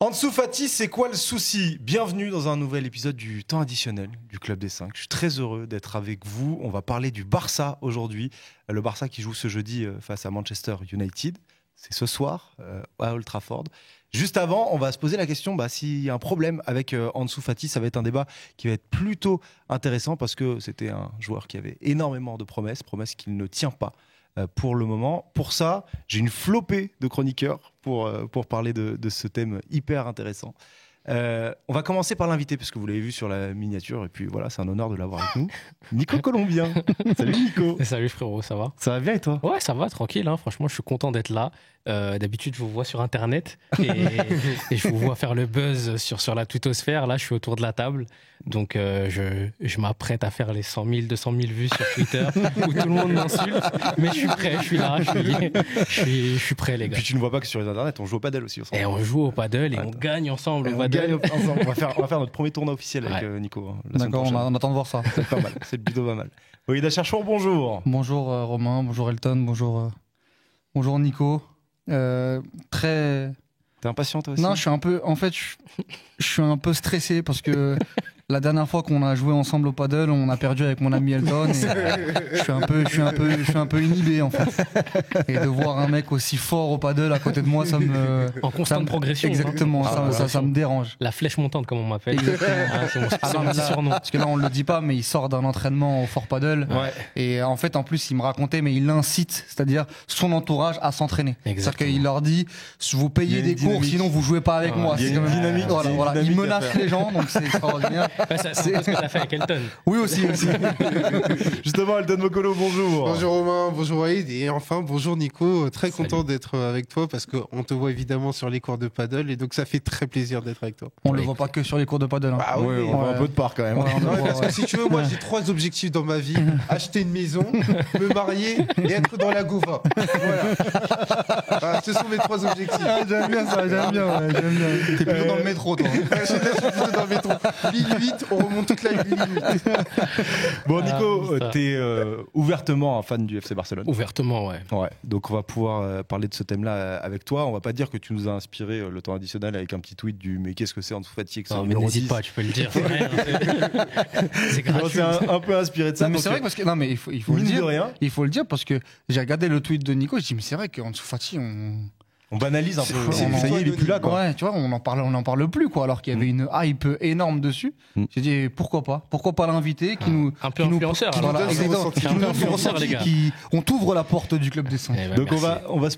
Ansu Fati, c'est quoi le souci? Bienvenue dans un nouvel épisode du temps additionnel du Club des 5. Je suis très heureux d'être avec vous. On va parler du Barça aujourd'hui. Le Barça qui joue ce jeudi face à Manchester United. C'est ce soir à Old Trafford. Juste avant, on va se poser la question s'il y a un problème avec Ansu Fati. Ça va être un débat qui va être plutôt intéressant parce que c'était un joueur qui avait énormément de promesses qu'il ne tient pas pour le moment. Pour ça, j'ai une flopée de chroniqueurs pour parler de ce thème hyper intéressant. On va commencer par l'invité, parce que vous l'avez vu sur la miniature, et puis voilà, c'est un honneur de l'avoir avec nous. Nico Colombien. Salut Nico. Salut frérot, ça va? Ça va bien et toi? Ouais, ça va, tranquille, hein. Franchement, je suis content d'être là. D'habitude, je vous vois sur Internet et je vous vois faire le buzz sur la twittosphère. Là, je suis autour de la table, donc je m'apprête à faire les 100 000, 200 000 vues sur Twitter où tout le monde m'insulte. Mais je suis prêt, je suis là, je suis prêt, les gars. Et puis tu ne vois pas que sur les Internet, on joue au paddle aussi ensemble. Et on joue au paddle et on gagne ensemble au paddle. On va faire notre premier tournoi officiel avec Nico. D'accord, on attend de voir ça. C'est pas mal, c'est plutôt pas mal. Walid Acharchour, bonjour. Bonjour Romain, bonjour Elton, bonjour Nico. Très. T'es impatient toi aussi? Non, je suis un peu. En fait, je suis un peu stressé parce que la dernière fois qu'on a joué ensemble au paddle, on a perdu avec mon ami Elton. Et je suis un peu inhibé en fait. Et de voir un mec aussi fort au paddle à côté de moi, ça me. En constante progression. Exactement, ça me dérange. La flèche montante, comme on m'appelle. C'est mon petit surnom. Parce que là, on le dit pas, mais il sort d'un entraînement au Fort Paddle. Ouais. Et en fait, en plus, il me racontait, mais il incite, c'est-à-dire son entourage à s'entraîner. C'est-à-dire qu'il leur dit, vous payez des cours, sinon vous jouez pas avec moi. Il y a une dynamique. Voilà. Il menace les gens, donc c'est extraordinaire. C'est ce que tu as fait avec Elton. Oui, aussi. Justement, Elton Mokolo, bonjour. Bonjour Romain, bonjour Walid et enfin bonjour Nico. Très content d'être avec toi parce qu'on te voit évidemment sur les cours de paddle et donc ça fait très plaisir d'être avec toi. On le voit pas que sur les cours de paddle. Ah oui, on voit un peu de part quand même. Parce que si tu veux, moi j'ai 3 objectifs dans ma vie: acheter une maison, me marier et être dans la Gova. Voilà. Ce sont mes 3 objectifs. J'aime bien ça, j'aime bien. T'es plutôt dans le métro, toi. Je suis plutôt dans le métro. Ligne 8, on remonte toute la ligne 8. Bon Nico, t'es ouvertement un fan du FC Barcelone. Ouvertement, ouais. Donc on va pouvoir parler de ce thème-là avec toi. On va pas dire que tu nous as inspiré le temps additionnel avec un petit tweet du mais qu'est-ce que c'est Ansu Fati, mais n'hésite pas, tu peux le dire. C'est gratuit. C'est un peu inspiré de ça. Mais c'est vrai parce que non mais il faut le dire. Il faut le dire parce que j'ai regardé le tweet de Nico, je dis mais c'est vrai qu'Ansu Fati on banalise un peu. Ça y est, il est plus là, quoi. Ouais, tu vois, on en parle plus, quoi. Alors qu'il y avait une hype énorme dessus. J'ai dit pourquoi pas l'inviter, qui nous un peu influenceur. Les gars. On t'ouvre la porte du Club des 5. Donc on va se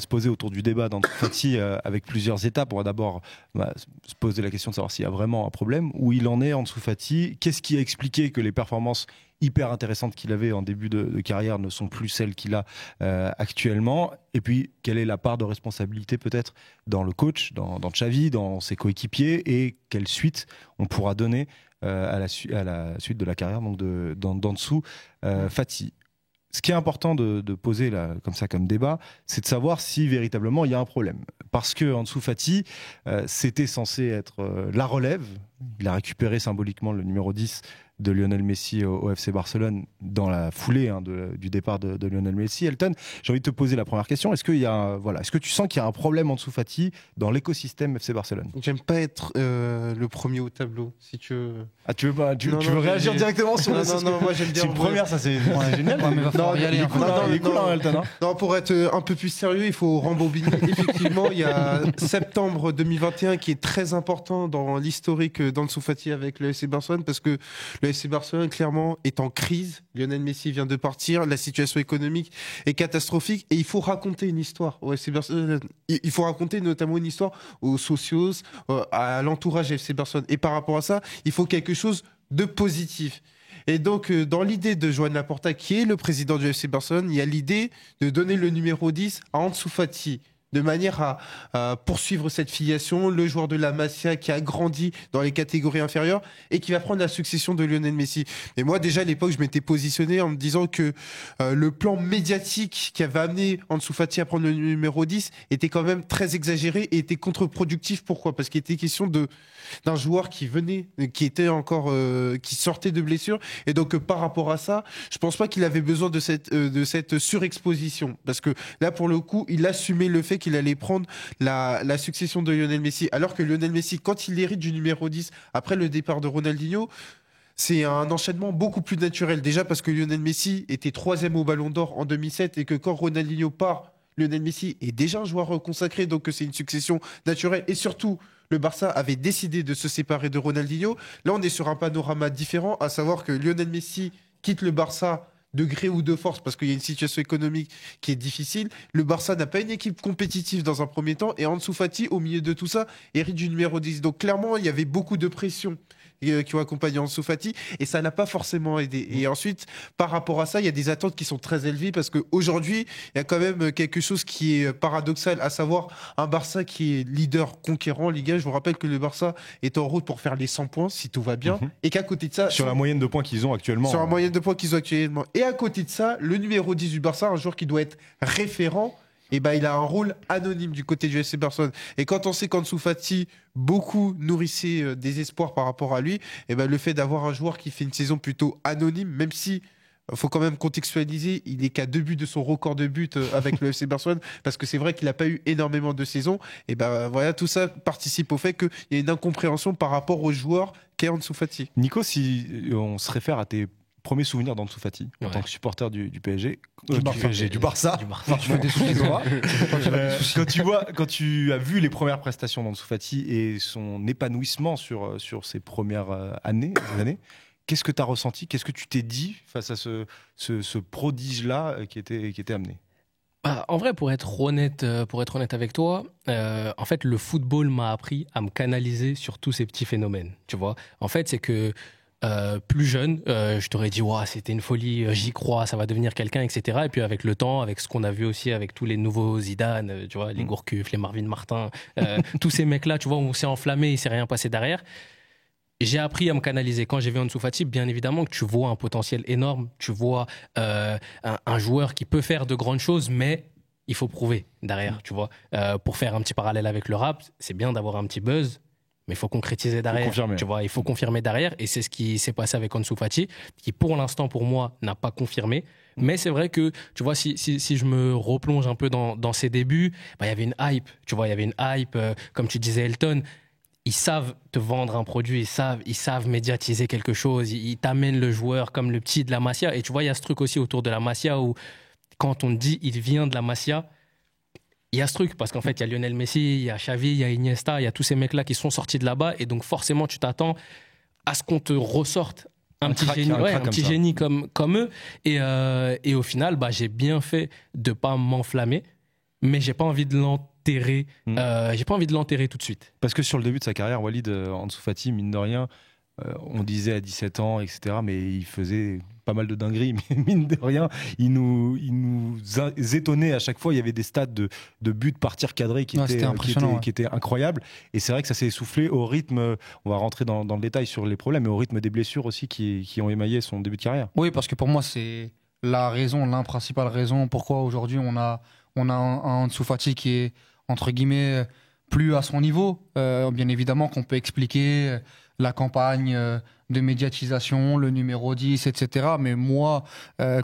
poser autour du débat d'Ansu Fati avec plusieurs étapes. On va d'abord se poser la question de savoir s'il y a vraiment un problème, où il en est Ansu Fati. Qu'est-ce qui a expliqué que les performances hyper intéressantes qu'il avait en début de carrière ne sont plus celles qu'il a actuellement, et puis quelle est la part de responsabilité peut-être dans le coach, dans Xavi, dans ses coéquipiers, et quelle suite on pourra donner à la suite de la carrière d'Ansu Fati. Ce qui est important de poser là, comme ça comme débat, c'est de savoir si véritablement il y a un problème. Parce que Ansu Fati, c'était censé être la relève. Il a récupéré symboliquement le numéro 10 de Lionel Messi au FC Barcelone dans la foulée du départ de Lionel Messi. Elton, j'ai envie de te poser la première question. Est-ce que tu sens qu'il y a un problème Ansu Fati dans l'écosystème FC Barcelone? J'aime pas être le premier au tableau, si tu veux. Ah, tu veux réagir directement sur Non, moi j'aime bien. C'est une première, ça c'est génial. Non, pour être un peu plus sérieux, il faut rembobiner. Effectivement, il y a septembre 2021 qui est très important dans l'historique d'Ansu Fati avec le FC Barcelone, parce que le FC Barcelone clairement est en crise. Lionel Messi vient de partir, la situation économique est catastrophique et il faut raconter une histoire au FC Barcelone. Il faut raconter notamment une histoire aux socios, à l'entourage du FC Barcelone. Et par rapport à ça, il faut quelque chose de positif. Et donc, dans l'idée de Joan Laporta, qui est le président du FC Barcelone, il y a l'idée de donner le numéro 10 à Ansu Fati, de manière à poursuivre cette filiation, le joueur de la Masia qui a grandi dans les catégories inférieures et qui va prendre la succession de Lionel Messi. Et moi, déjà, à l'époque, je m'étais positionné en me disant que le plan médiatique qui avait amené Ansu Fati à prendre le numéro 10 était quand même très exagéré et était contre-productif. Pourquoi ? Parce qu'il était question d'un joueur qui sortait de blessure. Et donc, par rapport à ça, je pense pas qu'il avait besoin de cette surexposition. Parce que là, pour le coup, il assumait le fait qu'il allait prendre la succession de Lionel Messi. Alors que Lionel Messi, quand il hérite du numéro 10, après le départ de Ronaldinho, c'est un enchaînement beaucoup plus naturel. Déjà parce que Lionel Messi était 3e au Ballon d'Or en 2007 et que quand Ronaldinho part, Lionel Messi est déjà un joueur consacré, donc c'est une succession naturelle. Et surtout, le Barça avait décidé de se séparer de Ronaldinho. Là, on est sur un panorama différent, à savoir que Lionel Messi quitte le Barça de gré ou de force parce qu'il y a une situation économique qui est difficile. Le Barça n'a pas une équipe compétitive dans un premier temps et Ansu Fati, au milieu de tout ça, hérite du numéro 10. Donc clairement, il y avait beaucoup de pression qui ont accompagné Ansu Fati et ça n'a pas forcément aidé. Et ensuite, par rapport à ça, il y a des attentes qui sont très élevées parce qu'aujourd'hui, il y a quand même quelque chose qui est paradoxal, à savoir un Barça qui est leader conquérant en Ligue 1. Je vous rappelle que le Barça est en route pour faire les 100 points si tout va bien et qu'à côté de ça... Sur la moyenne de points qu'ils ont actuellement. Sur la moyenne de points qu'ils ont actuellement. Et à côté de ça, le numéro 10 du Barça, un joueur qui doit être référent, et ben, il a un rôle anonyme du côté du FC Barcelone. Et quand on sait qu'Ansu Fati, beaucoup nourrissait des espoirs par rapport à lui, et ben, le fait d'avoir un joueur qui fait une saison plutôt anonyme, même si faut quand même contextualiser, il est qu'à 2 buts de son record de buts avec le FC Barcelone, parce que c'est vrai qu'il n'a pas eu énormément de saisons. Et ben voilà, tout ça participe au fait qu'il y a une incompréhension par rapport aux joueurs qu'est Ansu Fati. Nico, si on se réfère à tes premiers souvenirs d'Ansu Fati en tant que supporter du PSG, du Barça. Non, tu fais des soucis, toi. Quand tu as vu les premières prestations d'Ansu Fati et son épanouissement sur ses premières années, qu'est-ce que tu as ressenti? Qu'est-ce que tu t'es dit face à ce prodige-là qui était amené? En vrai, pour être honnête avec toi, en fait, le football m'a appris à me canaliser sur tous ces petits phénomènes. Tu vois, en fait, c'est que plus jeune, je t'aurais dit ouais, c'était une folie, j'y crois, ça va devenir quelqu'un, etc. Et puis avec le temps, avec ce qu'on a vu aussi avec tous les nouveaux Zidane, tu vois, les Gourcuff, les Marvin Martin, tous ces mecs-là, tu vois, on s'est enflammé, il s'est rien passé derrière. J'ai appris à me canaliser. Quand j'ai vu Ansu Fati, bien évidemment que tu vois un potentiel énorme, tu vois un joueur qui peut faire de grandes choses, mais il faut prouver derrière, tu vois. Pour faire un petit parallèle avec le rap, c'est bien d'avoir un petit buzz, mais il faut concrétiser derrière, tu vois. Il faut confirmer derrière, et c'est ce qui s'est passé avec Ansu Fati, qui pour l'instant, pour moi, n'a pas confirmé. Mais c'est vrai que, tu vois, si je me replonge un peu dans ses débuts, il y avait une hype, tu vois, il y avait une hype, comme tu disais, Elton. Ils savent te vendre un produit, ils savent médiatiser quelque chose, ils t'amènent le joueur comme le petit de la Masia. Et tu vois, il y a ce truc aussi autour de la Masia où, quand on dit il vient de la Masia, il y a ce truc, parce qu'en fait, il y a Lionel Messi, il y a Xavi, il y a Iniesta, il y a tous ces mecs-là qui sont sortis de là-bas, et donc forcément, tu t'attends à ce qu'on te ressorte un petit génie comme eux. Et au final, j'ai bien fait de pas m'enflammer, mais j'ai pas envie de l'enterrer. J'ai pas envie de l'enterrer tout de suite. Parce que sur le début de sa carrière, Walid, Ansu Fati, mine de rien, on disait à 17 ans, etc., mais il faisait pas mal de dingueries, mais mine de rien, il nous étonnait à chaque fois. Il y avait des stats de buts par tir cadré qui étaient incroyables. Et c'est vrai que ça s'est essoufflé au rythme, on va rentrer dans le détail sur les problèmes, mais au rythme des blessures aussi qui ont émaillé son début de carrière. Oui, parce que pour moi, c'est l'un principale raison pourquoi aujourd'hui on a un Ansu Fati qui est, entre guillemets, plus à son niveau. Bien évidemment qu'on peut expliquer la campagne de médiatisation, le numéro 10, etc. Mais moi,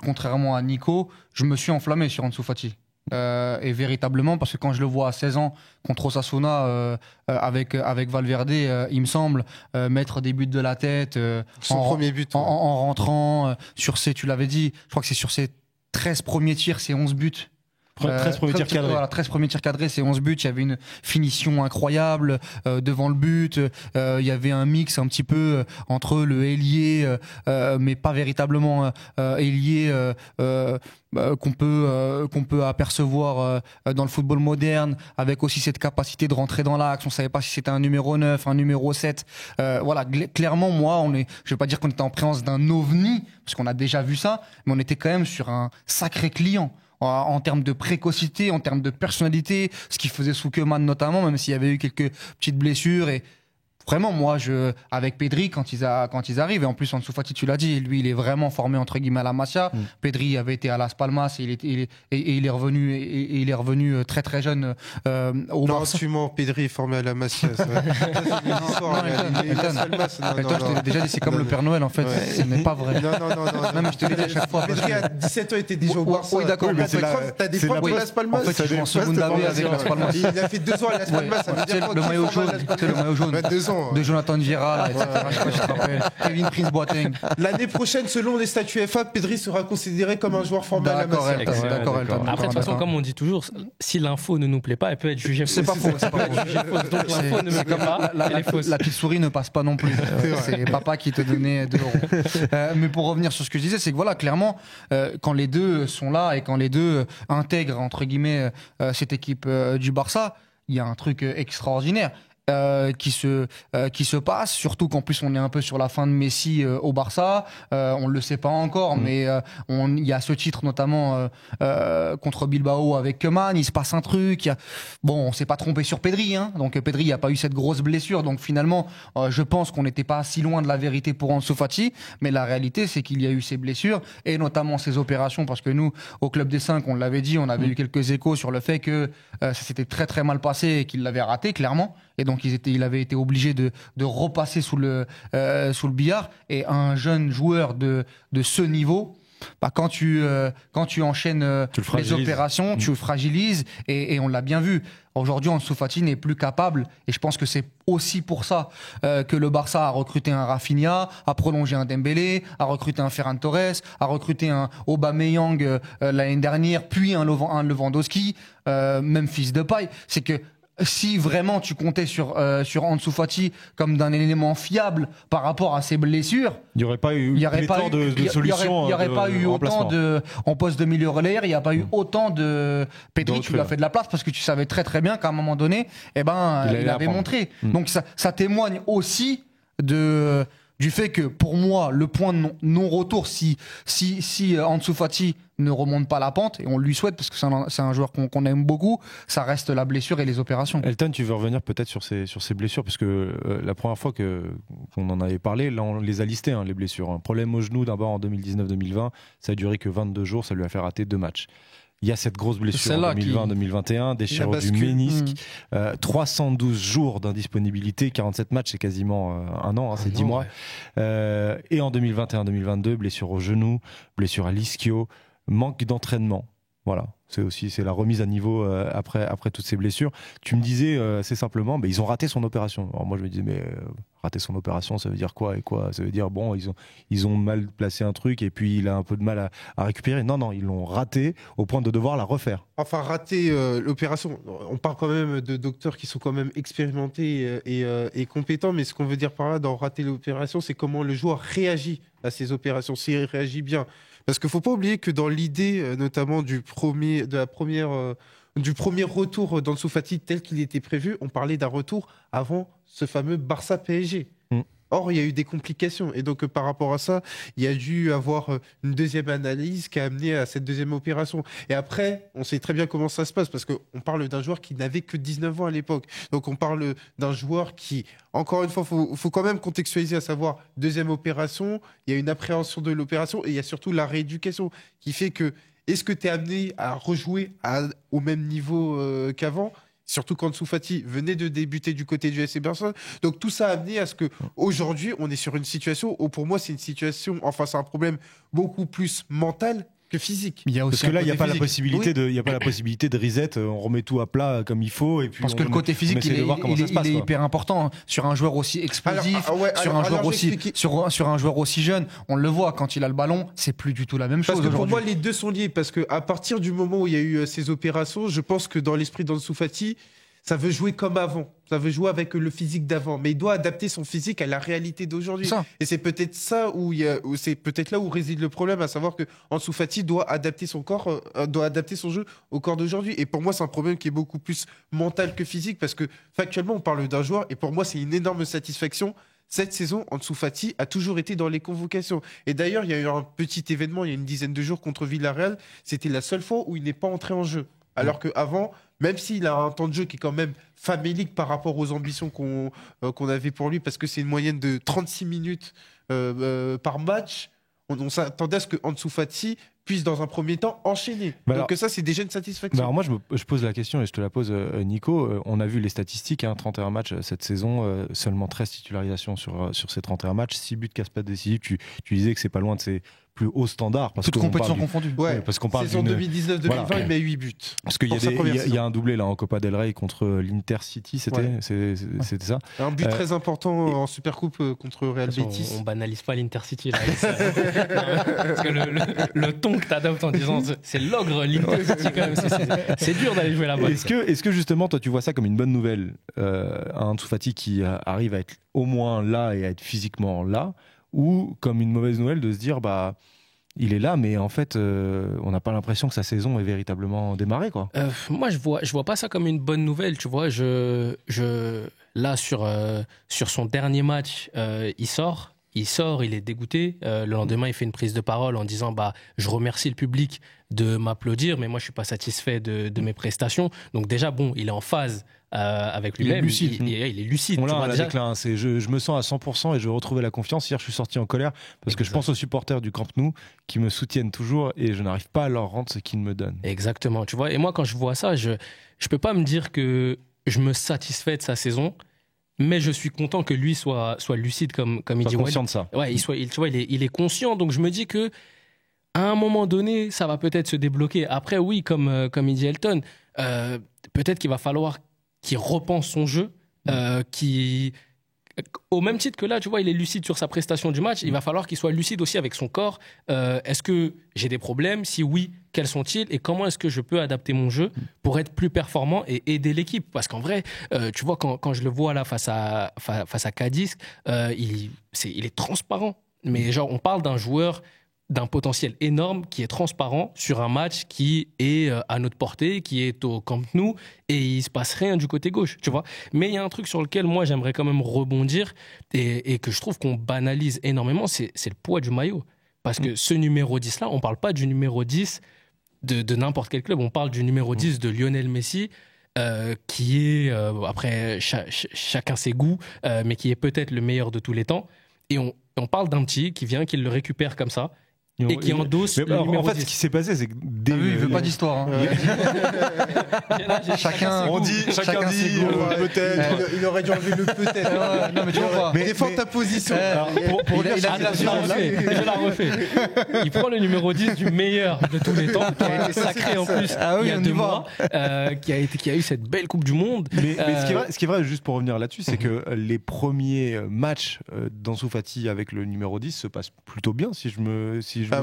contrairement à Nico, je me suis enflammé sur Ansu Fati. Et véritablement, parce que quand je le vois à 16 ans contre Osasuna avec Valverde, il me semble mettre des buts de la tête son premier but en rentrant sur tu l'avais dit, je crois que c'est sur ses 13 premiers tirs, c'est 11 buts. 13 premiers tirs cadrés. Voilà, 13 premiers tirs cadrés, c'est 11 buts. Il y avait une finition incroyable devant le but. Il y avait un mix un petit peu entre le ailier, mais pas véritablement ailier qu'on peut apercevoir dans le football moderne, avec aussi cette capacité de rentrer dans l'axe. On savait pas si c'était un numéro 9, un numéro 7. Voilà, clairement, moi, je vais pas dire qu'on était en présence d'un ovni, parce qu'on a déjà vu ça, mais on était quand même sur un sacré client. En termes de précocité, en termes de personnalité, ce qui faisait Soukeman notamment, même s'il y avait eu quelques petites blessures. Et Vraiment, moi, avec Pedri, quand ils arrivent, et en plus, Ansu Fati, tu l'as dit, lui, il est vraiment formé, entre guillemets, à la Masia. Pedri avait été à Las Palmas et il est revenu très, très jeune au Barça. Non, tu mens, Pedri est formé à la Masia. Ça, c'est une histoire. Elton, je t'ai déjà dit, c'est comme le Père Noël, en fait. Ce n'est pas vrai. Non. Non, mais je te l'ai dit à chaque fois. Pedri, à 17 ans, était déjà au Barça. Oui, d'accord, mais t'as des preuves de Las Palmas. En fait, il joue en Segunda B avec Las Palmas. Il a fait 2 ans à Las Palmas, ça veut dire quoi? Le maillot jaune. 2 ans. De Jonathan Vieira, là, etc. Je sais pas si tu te rappelles. Kevin Prince Boateng. L'année prochaine, selon les statuts FA, Pedri sera considéré comme un joueur formé à la Masia. D'accord, Elton. Après, de toute façon, comme on dit toujours, si l'info ne nous plaît pas, elle peut être jugée fausse. C'est pas faux. Donc l'info ne me plaît pas, elle est fausse. La petite souris ne passe pas non plus. C'est papa qui te donnait 2 €. Mais pour revenir sur ce que je disais, c'est que voilà, clairement, quand les deux sont là et quand les deux intègrent, entre guillemets, cette équipe du Barça, il y a un truc extraordinaire. Qui se passe, surtout qu'en plus on est un peu sur la fin de Messi au Barça, on le sait pas encore, mais il y a ce titre notamment contre Bilbao avec Koeman, il se passe un truc, bon, on s'est pas trompé sur Pedri, hein, donc Pedri il a pas eu cette grosse blessure, donc finalement je pense qu'on n'était pas si loin de la vérité pour Ansu Fati, mais la réalité c'est qu'il y a eu ces blessures et notamment ces opérations, parce que nous au Club des 5 on l'avait dit, on avait eu quelques échos sur le fait que ça s'était très très mal passé et qu'il l'avait raté clairement, et donc il avait été obligé de repasser sous le billard. Et un jeune joueur de ce niveau, quand tu enchaînes les opérations, tu le fragilises, et on l'a bien vu. Aujourd'hui, Ansu Fati n'est plus capable, et je pense que c'est aussi pour ça que le Barça a recruté un Rafinha, a prolongé un Dembélé, a recruté un Ferran Torres, a recruté un Aubameyang l'année dernière, puis un Lewandowski, Memphis Depay. C'est que si vraiment tu comptais sur Ansu Fati comme d'un élément fiable par rapport à ses blessures, il n'y aurait pas eu autant de solutions. Il n'y aurait pas eu autant en poste de milieu relayeur, il n'y a pas eu autant de Pedri, tu lui as fait de la place parce que tu savais très très bien qu'à un moment donné, il avait montré. Donc ça témoigne aussi du fait que pour moi, le point de non-retour, si Ansu Fati ne remonte pas la pente, et on lui souhaite parce que c'est un joueur qu'on aime beaucoup, ça reste la blessure et les opérations. Elton, tu veux revenir peut-être sur ces blessures, parce que la première fois qu'on en avait parlé, là on les a listées, hein, les blessures. Un problème au genou d'abord en 2019-2020, ça a duré que 22 jours, ça lui a fait rater 2 matchs. Il y a cette grosse blessure en 2020-2021, déchirure du ménisque, 312 jours d'indisponibilité, 47 matchs, c'est quasiment un an, hein, c'est 10 mois. Et en 2021-2022, blessure au genou, blessure à l'ischio, manque d'entraînement. Voilà, c'est la remise à niveau après toutes ces blessures. Tu me disais assez simplement, ils ont raté son opération. Alors moi je me disais, mais rater son opération, ça veut dire quoi et quoi? Ça veut dire bon, ils ont mal placé un truc et puis il a un peu de mal à récupérer. Non, ils l'ont raté au point de devoir la refaire. Enfin, rater l'opération. On parle quand même de docteurs qui sont quand même expérimentés et compétents, mais ce qu'on veut dire par là dans rater l'opération, c'est comment le joueur réagit à ces opérations, s'il réagit bien. Parce qu'il ne faut pas oublier que dans l'idée, notamment du premier retour d'Ansu Fati tel qu'il était prévu, on parlait d'un retour avant ce fameux Barça-PSG. Or, il y a eu des complications. Et donc, par rapport à ça, il y a dû avoir une deuxième analyse qui a amené à cette deuxième opération. Et après, on sait très bien comment ça se passe, parce qu'on parle d'un joueur qui n'avait que 19 ans à l'époque. Donc, on parle d'un joueur qui, encore une fois, faut quand même contextualiser, à savoir, deuxième opération, il y a une appréhension de l'opération, et il y a surtout la rééducation, qui fait que, est-ce que tu es amené à rejouer au même niveau qu'avant ? Surtout quand Ansu Fati venait de débuter du côté du FC Barcelone. Donc tout ça a amené à ce qu'aujourd'hui, on est sur une situation où pour moi, c'est un problème beaucoup plus mental que physique. Parce que là, il n'y a pas la possibilité de reset, on remet tout à plat comme il faut. Et puis parce que le côté physique, il est hyper important, hein, sur un joueur aussi explosif, sur un joueur aussi jeune. On le voit, quand il a le ballon, c'est plus du tout la même chose. Parce que pour moi, les deux sont liés. Parce qu'à partir du moment où il y a eu ces opérations, je pense que dans l'esprit d'Ansu Fati, ça veut jouer comme avant. Ça veut jouer avec le physique d'avant. Mais il doit adapter son physique à la réalité d'aujourd'hui. Et c'est peut-être ça c'est peut-être là où réside le problème, à savoir que Ansu Fati doit adapter son corps, doit adapter son jeu au corps d'aujourd'hui. Et pour moi, c'est un problème qui est beaucoup plus mental que physique, parce que factuellement, on parle d'un joueur, et pour moi, c'est une énorme satisfaction. Cette saison, Ansu Fati a toujours été dans les convocations. Et d'ailleurs, il y a eu un petit événement il y a une dizaine de jours contre Villarreal. C'était la seule fois où il n'est pas entré en jeu. Alors qu'avant, même s'il a un temps de jeu qui est quand même famélique par rapport aux ambitions qu'on avait pour lui, parce que c'est une moyenne de 36 minutes par match, on s'attendait à ce que Ansu Fati puisse dans un premier temps enchaîner. Donc ça, c'est déjà une satisfaction. Alors moi, je pose la question et je te la pose, Nico. On a vu les statistiques, 31 matchs cette saison, seulement 13 titularisations sur ces 31 matchs, 6 buts casse-pattes décisifs. Tu disais que c'est pas loin de ses plus hauts standards. Toutes compétitions confondues. Ouais, parce qu'on parle saison 2019-2020, il met 8 buts. Parce qu'il y a un doublé là en Copa del Rey contre l'Inter City, c'était ça. Un but très important en Supercoupe contre Real Betis. On banalise pas l'Intercity là. Parce que le ton que t'adoptes en disant c'est l'ogre l'Intercity quand même, c'est dur d'aller jouer là-bas. Est-ce que justement toi tu vois ça comme une bonne nouvelle, un Ansu Fati qui arrive à être au moins là et à être physiquement là, ou comme une mauvaise nouvelle de se dire bah il est là mais en fait on n'a pas l'impression que sa saison est véritablement démarrée quoi. Moi je vois pas ça comme une bonne nouvelle, tu vois. Là sur son dernier match il sort, il est dégoûté. Le lendemain, il fait une prise de parole en disant bah, je remercie le public de m'applaudir, mais moi, je ne suis pas satisfait de mes prestations. Donc, déjà, bon, il est en phase avec lui-même. Il est lucide. On l'a déclin. Je me sens à 100% et je veux retrouver la confiance. Hier, je suis sorti en colère parce que je pense aux supporters du Camp Nou qui me soutiennent toujours et je n'arrive pas à leur rendre ce qu'ils me donnent. Exactement. Tu vois, et moi, quand je vois ça, je ne peux pas me dire que je me satisfais de sa saison. Mais je suis content que lui soit lucide comme il dit. Conscient de ça. Ouais, il est conscient. Donc je me dis que à un moment donné, ça va peut-être se débloquer. Après, oui, comme il dit Elton, peut-être qu'il va falloir qu'il repense son jeu, au même titre que là, tu vois, il est lucide sur sa prestation du match. Il va falloir qu'il soit lucide aussi avec son corps. Est-ce que j'ai des problèmes? Si oui, quels sont-ils? Et comment est-ce que je peux adapter mon jeu pour être plus performant et aider l'équipe? Parce qu'en vrai, tu vois, quand je le vois là face à Cadiz, il est transparent. Mais genre, on parle d'un joueur d'un potentiel énorme qui est transparent sur un match qui est à notre portée, qui est au Camp Nou, et il se passe rien du côté gauche, tu vois. Mais il y a un truc sur lequel moi j'aimerais quand même rebondir et que je trouve qu'on banalise énormément, c'est le poids du maillot. Parce que ce numéro 10 là, on parle pas du numéro 10 de n'importe quel club, on parle du numéro 10 de Lionel Messi, qui est, après chacun ses goûts, mais qui est peut-être le meilleur de tous les temps. Et on parle d'un petit qui vient, qui le récupère comme ça, et qui endosse le numéro 10. En fait, ce qui s'est passé, c'est que il veut pas d'histoire. Chacun dit peut-être. Il aurait dû enlever le peut-être. Non, mais tu vois. Mais défends ta position. Je la refais. Il prend le numéro 10 du meilleur de tous les temps, qui a été sacré en plus il y a 2 mois, qui a eu cette belle Coupe du Monde. Mais ce qui est vrai, juste pour revenir là-dessus, c'est que les premiers matchs d'Ansu Fati avec le numéro 10 se passent plutôt bien, si je me souviens bien.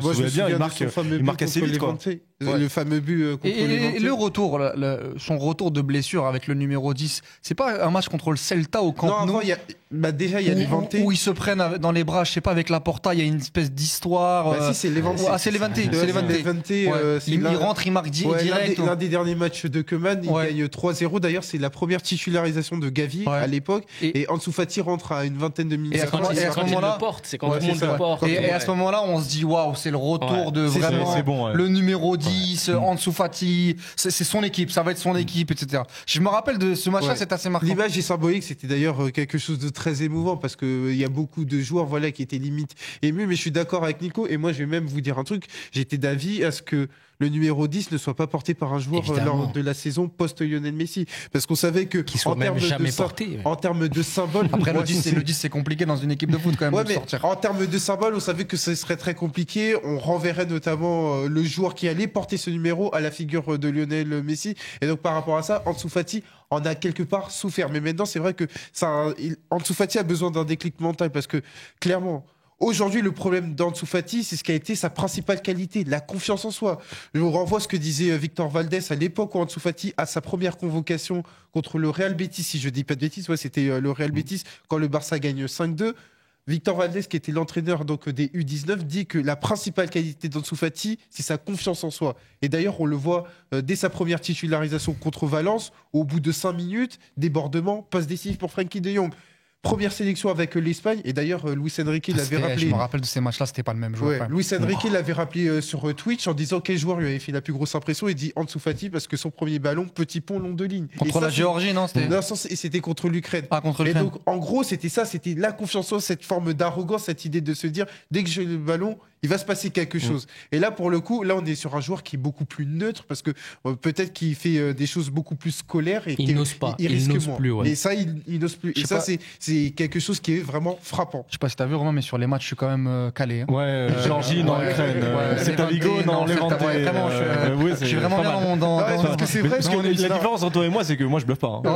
Il marque assez vite, quoi. Le fameux but contre et le retour, son retour de blessure avec le numéro 10, c'est pas un match contre le Celta au Camp Nou. Déjà, il y a Levante. Où ils se prennent dans les bras, je sais pas, avec la Porta, il y a une espèce d'histoire. Si, c'est Levante. C'est Levante. Il rentre, il marque direct. L'un des derniers matchs de Koeman, il gagne 3-0. D'ailleurs, c'est la première titularisation de Gavi à l'époque. Et Ansu Fati rentre à une vingtaine de minutes. Et à ce moment-là, c'est quand tout le monde le porte. Et à ce moment-là, on se dit, waouh, c'est le retour de vraiment le numéro 10, Ansu Fati. C'est son équipe, ça va être son équipe, etc. Je me rappelle de ce match-là, c'est assez marquant. L'image est symbolique, c'était d'ailleurs quelque chose de très émouvant parce qu'il y a beaucoup de joueurs qui étaient limite émus, mais je suis d'accord avec Nico et moi je vais même vous dire un truc, j'étais d'avis à ce que le numéro 10 ne soit pas porté par un joueur lors de la saison post-Lionel Messi. Parce qu'on savait que en termes de symbole... Après, le 10, c'est compliqué dans une équipe de foot quand même de sortir. En termes de symbole, on savait que ce serait très compliqué. On renverrait notamment le joueur qui allait porter ce numéro à la figure de Lionel Messi. Et donc, par rapport à ça, Ansu Fati en a quelque part souffert. Mais maintenant, c'est vrai que Ansu Fati a besoin d'un déclic mental parce que, clairement... Aujourd'hui, le problème d'Ansu Fati, c'est ce qui a été sa principale qualité, la confiance en soi. Je vous renvoie à ce que disait Victor Valdés à l'époque où Ansu Fati a sa première convocation contre le Real Betis, si je dis pas de bêtises. C'était le Real Betis quand le Barça gagne 5-2. Victor Valdés, qui était l'entraîneur des U19, dit que la principale qualité d'Ansu Fati, c'est sa confiance en soi. Et d'ailleurs, on le voit dès sa première titularisation contre Valence, au bout de 5 minutes, débordement, passe décisive pour Frenkie de Jong. Première sélection avec l'Espagne. Et d'ailleurs, Luis Enrique l'avait rappelé. Je me rappelle de ces matchs-là, c'était pas le même joueur. Ouais, Luis Enrique l'avait rappelé sur Twitch en disant quel joueur lui avait fait la plus grosse impression. Il dit Ansu Fati parce que son premier ballon, petit pont long de ligne. Contre la Géorgie, non, c'était contre l'Ukraine. Ah, contre Et l'Ukraine. donc, en gros, c'était ça, c'était la confiance en cette forme d'arrogance, cette idée de se dire dès que j'ai le ballon, il va se passer quelque chose. Et là, pour le coup, là, on est sur un joueur qui est beaucoup plus neutre parce que peut-être qu'il fait des choses beaucoup plus scolaires. Et il n'ose pas. Il risque n'ose moins. plus. Ouais. Et ça, il n'ose plus. Et ça, c'est quelque chose qui est vraiment frappant. Je sais pas si t'as vu, Romain, mais sur les matchs, je suis quand même calé. Hein. Ouais, Géorgie, non, Ukraine. C'est Vigo, non, Levante. Je suis vraiment bien dans. Parce que c'est vrai. Parce que la différence entre toi et moi, c'est que moi, je bluffe pas. Non,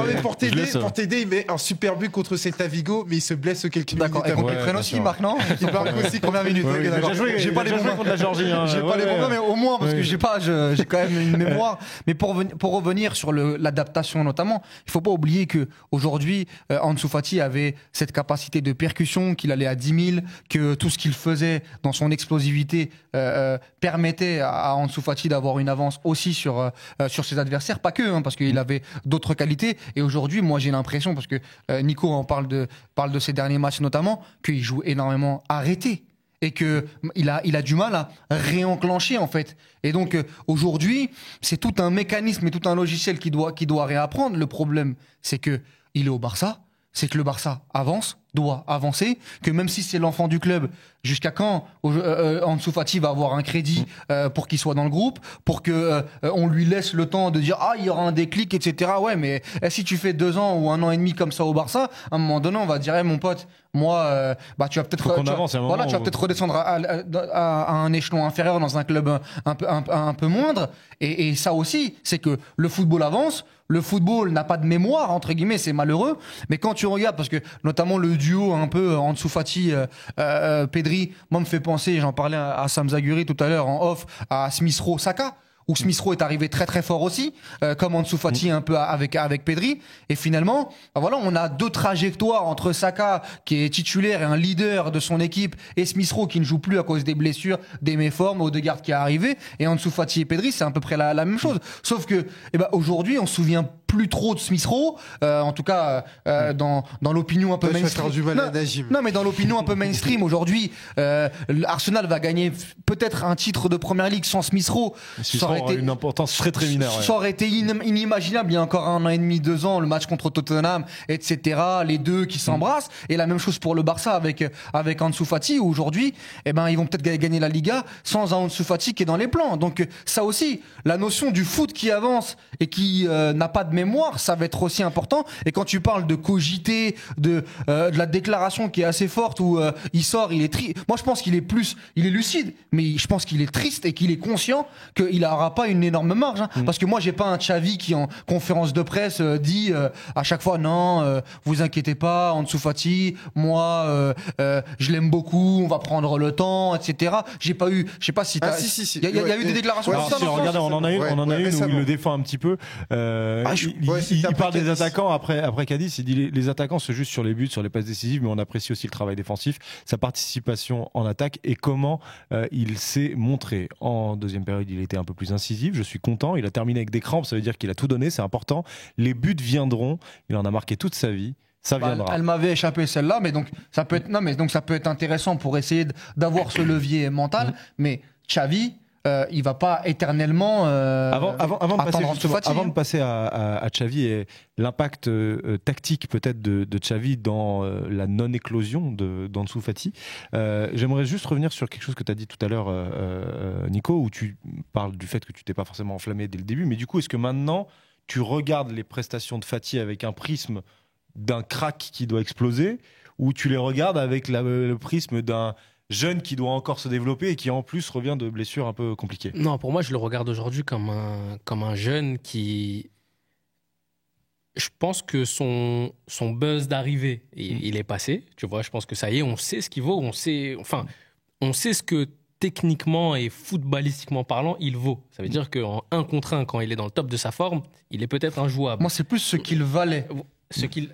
mais pour t'aider, il met un super but contre Celta Vigo, mais il se blesse quelques minutes. D'accord. Et contre l'Ukraine aussi, il marque, non Il marque aussi première minute. J'ai pas les bons contre la Georgie. J'ai pas les bons, mais au moins parce que j'ai quand même une mémoire. Mais pour revenir sur l'adaptation notamment, il faut pas oublier que aujourd'hui, Ansu Fati avait cette capacité de percussion, qu'il allait à 10 000, que tout ce qu'il faisait dans son explosivité permettait à Ansu Fati d'avoir une avance aussi sur ses adversaires, pas que, parce qu'il avait d'autres qualités. Et aujourd'hui, moi j'ai l'impression, parce que Nico en parle de ses derniers matchs notamment, qu'il joue énormément arrêté. Et qu'il a du mal à réenclencher en fait. Et donc aujourd'hui, c'est tout un mécanisme et tout un logiciel qui doit réapprendre. Le problème, c'est que il est au Barça, c'est que le Barça doit avancer, que même si c'est l'enfant du club, jusqu'à quand Ansu Fati va avoir un crédit pour qu'il soit dans le groupe, pour que on lui laisse le temps de dire il y aura un déclic, etc. Ouais, mais si tu fais 2 ans ou 1 an et demi comme ça au Barça, à un moment donné, on va dire mon pote, moi, tu vas peut-être peut-être redescendre à un échelon inférieur dans un club un peu moindre. Et ça aussi, c'est que le football avance. Le football n'a pas de mémoire, entre guillemets, c'est malheureux. Mais quand tu regardes, parce que notamment le duo un peu Ansu Fati, Pedri, moi me fait penser, j'en parlais à Sam Zaguri tout à l'heure en off, à Smith Rowe Saka, où Smith Rowe est arrivé très très fort aussi, comme Ansu Fati un peu avec Pedri. Et finalement, voilà, on a 2 trajectoires entre Saka, qui est titulaire et un leader de son équipe, et Smith Rowe qui ne joue plus à cause des blessures, des méformes, Odegaard qui est arrivé. Et Ansu Fati et Pedri, c'est à peu près la même chose. Sauf que, aujourd'hui, on se souvient plus trop de Smith Rowe, en tout cas dans l'opinion un peu mainstream. Non, mais dans l'opinion un peu mainstream aujourd'hui, Arsenal va gagner peut-être un titre de Première Ligue sans Smith Rowe. Ça aurait été une importance très très mineure. Ça aurait été inimaginable il y a encore 1 an et demi, 2 ans, le match contre Tottenham, etc. Les deux qui s'embrassent. Et la même chose pour le Barça avec Ansu Fati, où aujourd'hui, ils vont peut-être gagner la Liga sans un Ansu Fati qui est dans les plans. Donc ça aussi, la notion du foot qui avance et qui n'a pas de mémoire, ça va être aussi important. Et quand tu parles de cogiter, de la déclaration qui est assez forte où il sort, il est triste. Moi, je pense qu'il est lucide, mais je pense qu'il est triste et qu'il est conscient qu'il n'aura pas une énorme marge. Parce que moi, j'ai pas un Xavi qui, en conférence de presse, dit à chaque fois non, vous inquiétez pas, Ansu Fati, moi, je l'aime beaucoup, on va prendre le temps, etc. J'ai pas eu, je sais pas si si. Il y a eu des déclarations comme ça. Regardez, on en a une où il le défend un petit peu. Il parle des attaquants après Cadiz, il dit les attaquants se jugent sur les buts, sur les passes décisives, mais on apprécie aussi le travail défensif, sa participation en attaque et comment il s'est montré. En deuxième période, il était un peu plus incisif, je suis content, il a terminé avec des crampes, ça veut dire qu'il a tout donné, c'est important. Les buts viendront, il en a marqué toute sa vie. Ça viendra. Elle m'avait échappé celle-là, mais donc ça peut être intéressant pour essayer d'avoir ce levier mental. Mais Xavi, il va pas éternellement avant de passer à Xavi et l'impact tactique peut-être de Xavi dans la non-éclosion d'Ansu Fati, j'aimerais juste revenir sur quelque chose que tu as dit tout à l'heure, Nico, où tu parles du fait que tu t'es pas forcément enflammé dès le début, mais du coup, est-ce que maintenant tu regardes les prestations de Fati avec un prisme d'un crack qui doit exploser, ou tu les regardes avec le prisme d'un jeune qui doit encore se développer et qui en plus revient de blessures un peu compliquées? Non, pour moi, je le regarde aujourd'hui comme un jeune qui... Je pense que son buzz d'arrivée, il est passé. Tu vois, je pense que ça y est, on sait ce qu'il vaut. On sait ce que techniquement et footballistiquement parlant, il vaut. Ça veut dire qu'en 1 contre 1, quand il est dans le top de sa forme, il est peut-être injouable. Moi, c'est plus ce qu'il valait.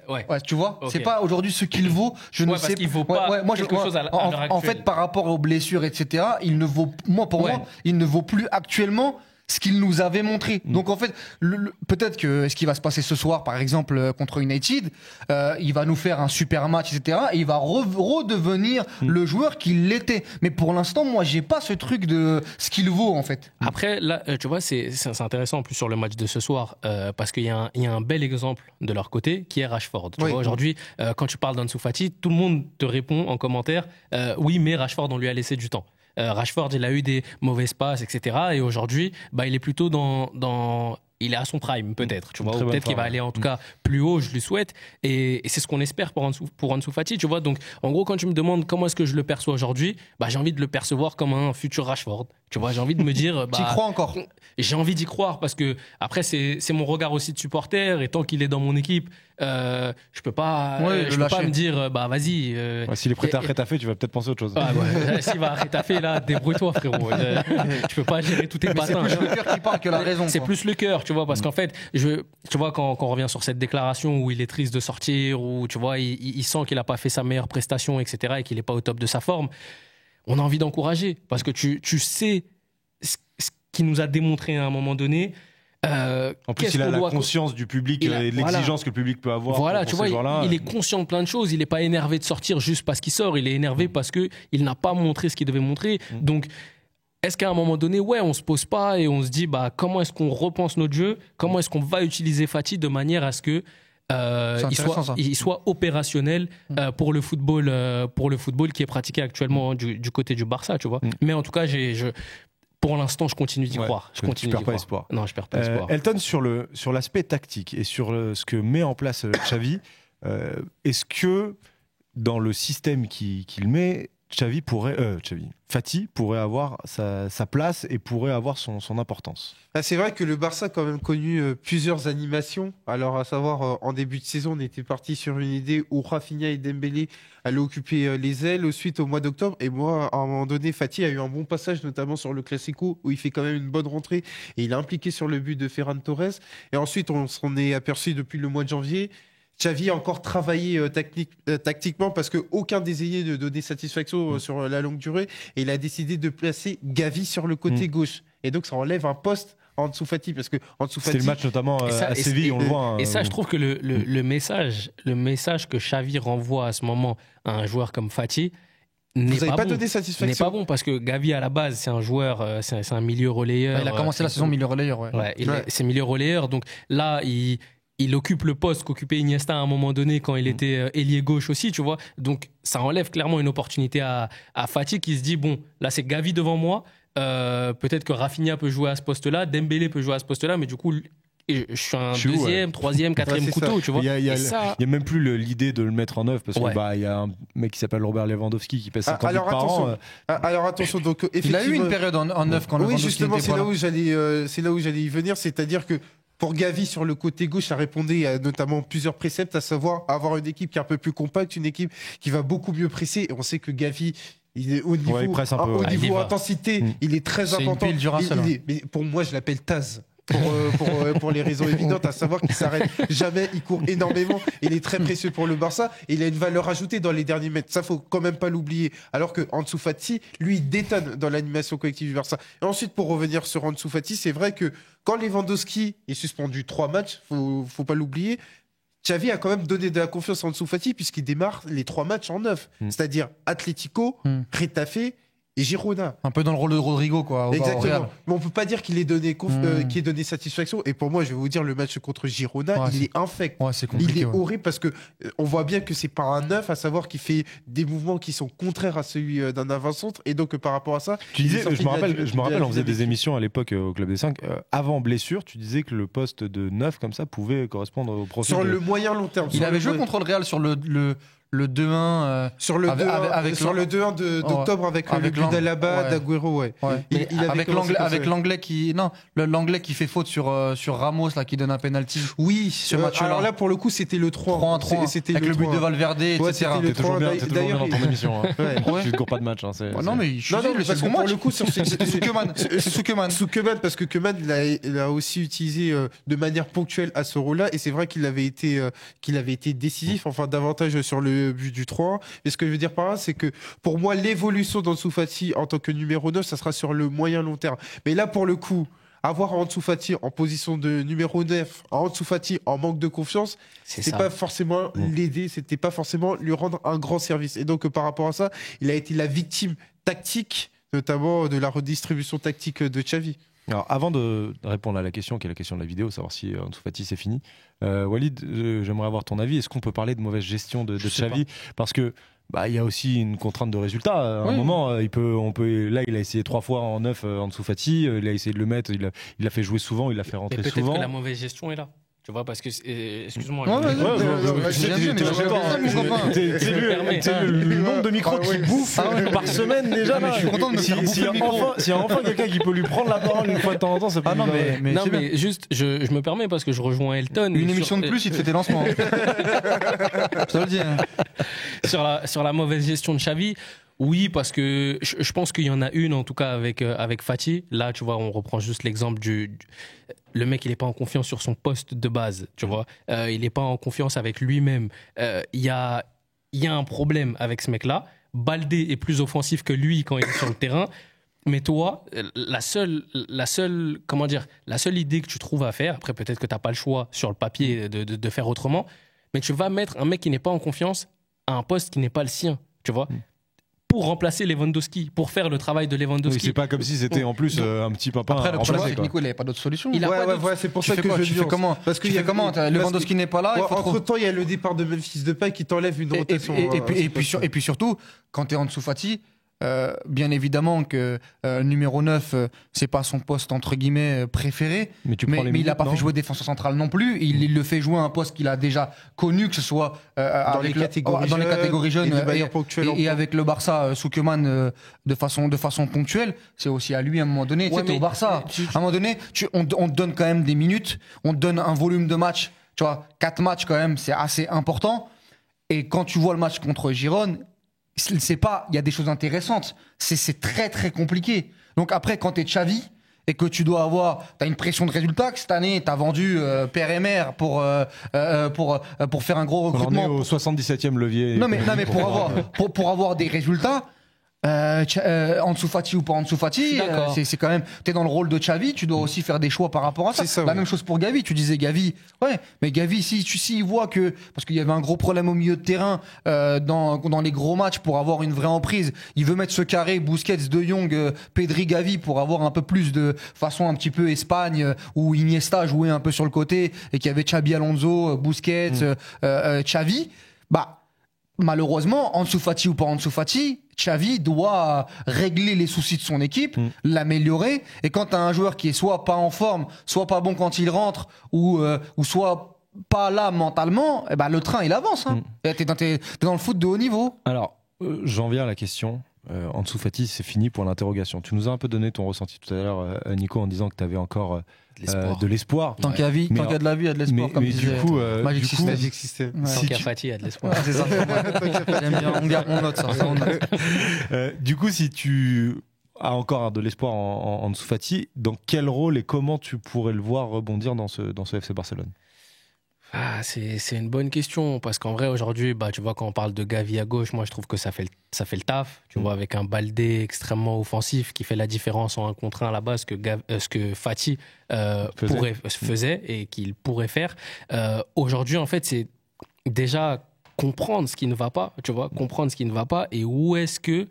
Ouais, tu vois, okay. C'est pas aujourd'hui ce qu'il vaut. Je ne sais parce qu'il vaut pas quelque chose à l'heure actuelle. En fait, par rapport aux blessures, etc., il ne vaut, moi, il ne vaut plus actuellement ce qu'il nous avait montré. Donc en fait, peut-être que ce qui va se passer ce soir, par exemple, contre United, il va nous faire un super match, etc. Et il va redevenir le joueur qu'il était. Mais pour l'instant, moi, j'ai pas ce truc de ce qu'il vaut, en fait. Après, là, tu vois, c'est intéressant en plus sur le match de ce soir, parce qu'il y a un bel exemple de leur côté qui est Rashford. Tu vois, aujourd'hui, quand tu parles d'Ansu Fati, tout le monde te répond en commentaire oui, mais Rashford, on lui a laissé du temps. Rashford, il a eu des mauvaises passes, etc. Et aujourd'hui, il est plutôt il est à son prime, peut-être. Tu vois, peut-être qu'il va aller en tout cas plus haut, je lui souhaite. Et c'est ce qu'on espère pour Ansu Fati, tu vois. Donc, en gros, quand tu me demandes comment est-ce que je le perçois aujourd'hui, j'ai envie de le percevoir comme un futur Rashford. Tu vois, j'ai envie de me dire. T'y crois encore? J'ai envie d'y croire parce que, après, c'est mon regard aussi de supporter. Et tant qu'il est dans mon équipe, je peux pas me dire, vas-y. S'il est prêt à Retafe, tu vas peut-être penser à autre chose. S'il va à Retafe, là, débrouille-toi, frérot. Tu peux pas gérer tous tes patins. C'est plus le cœur qui parle que la raison. C'est plus le cœur, tu vois, parce qu'en fait, tu vois, quand on revient sur cette déclaration où il est triste de sortir, où tu vois, il sent qu'il a pas fait sa meilleure prestation, etc., et qu'il est pas au top de sa forme, on a envie d'encourager parce que tu sais ce qu'il nous a démontré à un moment donné. En plus, il a la conscience du public et de l'exigence que le public peut avoir. Voilà, tu vois, il est conscient de plein de choses. Il n'est pas énervé de sortir juste parce qu'il sort. Il est énervé parce qu'il n'a pas montré ce qu'il devait montrer. Donc, est-ce qu'à un moment donné, on se pose pas et on se dit, comment est-ce qu'on repense notre jeu? Comment est-ce qu'on va utiliser Fati de manière à ce que il soit opérationnel pour le football qui est pratiqué actuellement du côté du Barça, tu vois. Mais en tout cas, pour l'instant, je continue d'y croire. Je perds pas espoir. Non, je perds pas espoir. Elton, sur l'aspect tactique et sur ce que met en place Xavi, est-ce que dans le système qu'il met, Fati pourrait avoir sa place et pourrait avoir son importance? C'est vrai que le Barça a quand même connu plusieurs animations. Alors, à savoir, en début de saison, on était parti sur une idée où Rafinha et Dembélé allaient occuper les ailes. Ensuite, au mois d'octobre, et moi, à un moment donné, Fati a eu un bon passage, notamment sur le Classico, où il fait quand même une bonne rentrée et il est impliqué sur le but de Ferran Torres. Et ensuite, on s'en est aperçu depuis le mois de janvier. Xavi a encore travaillé tactiquement parce qu'aucun des ailiers ne donnait satisfaction sur la longue durée et il a décidé de placer Gavi sur le côté gauche. Et donc ça enlève un poste à Ansu Fati parce que Ansu Fati... C'est le match notamment à Séville, on le voit. Et ça, je trouve que le message que Xavi renvoie à ce moment à un joueur comme Fati n'est pas donné satisfaction. N'est pas bon parce que Gavi à la base c'est un joueur, c'est un milieu relayeur. Il a commencé la saison milieu relayeur. C'est milieu relayeur, donc là il occupe le poste qu'occupait Iniesta à un moment donné quand il était ailier gauche aussi, tu vois. Donc ça enlève clairement une opportunité à Fati qui se dit là c'est Gavi devant moi, peut-être que Rafinha peut jouer à ce poste-là, Dembélé peut jouer à ce poste-là, mais du coup je suis un deuxième, troisième, quatrième couteau, tu vois. Il y a même plus l'idée de le mettre en œuvre parce que il y a un mec qui s'appelle Robert Lewandowski qui pèse 50 000 par an. Alors attention, donc il a eu une période en neuf quand Lewandowski justement, c'est là où j'allais y venir, c'est-à-dire que pour Gavi, sur le côté gauche, ça répondait à notamment plusieurs préceptes, à savoir avoir une équipe qui est un peu plus compacte, une équipe qui va beaucoup mieux presser. Et on sait que Gavi, il est au niveau, au niveau intensité, il est très important. Mais pour moi, je l'appelle Taz. Pour les raisons évidentes, à savoir qu'il s'arrête jamais, il court énormément, il est très précieux pour le Barça et il a une valeur ajoutée dans les derniers mètres, ça faut quand même pas l'oublier, alors que Ansu Fati lui il détonne dans l'animation collective du Barça. Et ensuite, pour revenir sur Ansu Fati, c'est vrai que quand Lewandowski est suspendu 3 matchs, faut pas l'oublier, Xavi a quand même donné de la confiance à Ansu Fati puisqu'il démarre les 3 matchs en 9, c'est-à-dire Atlético, Retafe et Girona. Un peu dans le rôle de Rodrigo, quoi. Exactement. Mais on peut pas dire qu'il ait donné, qu'il ait donné satisfaction. Et pour moi, je vais vous dire, le match contre Girona, il est infect. C'est compliqué, il est horrible parce que on voit bien que c'est pas un neuf, à savoir qu'il fait des mouvements qui sont contraires à celui d'un avant-centre. Et donc, par rapport à ça, je me rappelle, on faisait des émissions à l'époque au Club des 5. Avant blessure, tu disais que le poste de neuf comme ça pouvait correspondre au profil. Sur le moyen long terme. Il avait joué contre le Real sur le 2-1 sur le 2-1 d'octobre avec le but d'Alaba, d'Agüero, avec l'anglais qui fait faute sur Ramos là, qui donne un penalty. Oui, ce match-là. Alors là pour le coup c'était le 3-3 avec le but de Valverde, etc. T'es toujours bien dans ton émission. Tu ne cours pas de match. Non mais parce que pour le coup c'est Soukeman parce que Koeman il a aussi utilisé de manière ponctuelle à ce rôle-là et c'est vrai qu'il avait été décisif, enfin davantage sur le but du 3. Mais ce que je veux dire par là, c'est que pour moi, l'évolution d'Ansu Fati en tant que numéro 9, ça sera sur le moyen long terme. Mais là, pour le coup, avoir Ansu Fati en position de numéro 9, Ansu Fati en manque de confiance, c'était pas forcément l'aider, c'était pas forcément lui rendre un grand service. Et donc, par rapport à ça, il a été la victime tactique, notamment de la redistribution tactique de Xavi. Alors, avant de répondre à la question, qui est la question de la vidéo, savoir si Ansu Fati c'est fini, Walid, j'aimerais avoir ton avis. Est-ce qu'on peut parler de mauvaise gestion de Xavi ? Parce que il y a aussi une contrainte de résultat. À un moment, là, il a essayé 3 fois en 9 Ansu Fati. Il a essayé de le mettre. Il l'a fait jouer souvent. Il l'a fait rentrer souvent. Peut-être que la mauvaise gestion est là. Tu vois, parce que, excuse-moi. Le nombre de micros qu'il bouffe par semaine déjà. Je suis content de me faire bouffer le micro. S'il y a enfin quelqu'un qui peut lui prendre la parole une fois de temps en temps, ça peut mais juste, je me permets parce que je rejoins Elton. Une émission de plus, il te fait tes lancements. Je te le dis. Sur la mauvaise gestion de Xavi. Oui, parce que je pense qu'il y en a une, en tout cas, avec Fati. Là, tu vois, on reprend juste l'exemple le mec, il n'est pas en confiance sur son poste de base, tu vois. Il n'est pas en confiance avec lui-même. Il y a un problème avec ce mec-là. Baldé est plus offensif que lui quand il est sur le terrain. Mais toi, la seule idée que tu trouves à faire, après peut-être que tu n'as pas le choix sur le papier de faire autrement, mais tu vas mettre un mec qui n'est pas en confiance à un poste qui n'est pas le sien, tu vois. Pour remplacer Lewandowski, pour faire le travail de Lewandowski. Oui, c'est pas comme si c'était en plus un petit papa. Après, le problème, c'est que Nico, il n'avait pas d'autre solution. C'est pour ça que je fais comment ? Parce que Lewandowski n'est pas là. Entre-temps, il y a le départ de Memphis Depay qui t'enlève une rotation. Et puis surtout, quand tu es en Ansu Fati, bien évidemment que numéro 9, c'est pas son poste entre guillemets préféré, mais il n'a pas fait jouer défenseur central non plus. Il le fait jouer à un poste qu'il a déjà connu, que ce soit dans les catégories jeunes et avec le Barça sous Koeman de façon ponctuelle. C'est aussi à lui à un moment donné. Au Barça, à un moment donné, on te donne quand même des minutes, on te donne un volume de match. Tu vois, 4 matchs quand même, c'est assez important. Et quand tu vois le match contre Girone, c'est pas, il y a des choses intéressantes. C'est très très compliqué. Donc après, quand t'es Xavi et que t'as une pression de résultat, que cette année t'as vendu père et mère pour faire un gros recrutement. On est au 77e levier. Non mais pour avoir des résultats. Ansu Fati ou pas Ansu Fati, c'est quand même, t'es dans le rôle de Xavi, tu dois aussi faire des choix par rapport à ça. La même chose pour Gavi, tu disais Gavi, mais Gavi, s'il voit que, parce qu'il y avait un gros problème au milieu de terrain dans les gros matchs pour avoir une vraie emprise, il veut mettre ce carré Busquets, De Jong, Pedri, Gavi pour avoir un peu plus de façon un petit peu Espagne où Iniesta jouait un peu sur le côté et qu'il y avait Xabi Alonso, Busquets, Xavi, malheureusement, Ansu Fati ou pas Ansu Fati, Xavi doit régler les soucis de son équipe, l'améliorer. Et quand tu as un joueur qui est soit pas en forme, soit pas bon quand il rentre, ou soit pas là mentalement, le train il avance. T'es dans le foot de haut niveau. Alors, j'en viens à la question. Ansu Fati, c'est fini pour l'interrogation. Tu nous as un peu donné ton ressenti tout à l'heure, Nico, en disant que tu avais encore de l'espoir. Tant qu'il y a vie, tant qu'il y a de la vie, il y a de l'espoir. Mais du coup, Magic System. Tant qu'il y a Fati, il y a de l'espoir. C'est ça. J'aime bien, on note ça. Du coup, si tu as encore de l'espoir en Ansu Fati, dans quel rôle et comment tu pourrais le voir rebondir dans ce FC Barcelone ? C'est une bonne question parce qu'en vrai aujourd'hui tu vois, quand on parle de Gavi à gauche, moi je trouve que ça fait le taf, tu vois, avec un Baldé extrêmement offensif qui fait la différence en 1 contre 1 à la base, ce que Fati faisait et qu'il pourrait faire. Aujourd'hui en fait c'est déjà comprendre ce qui ne va pas, tu vois, comprendre ce qui ne va pas et où est-ce que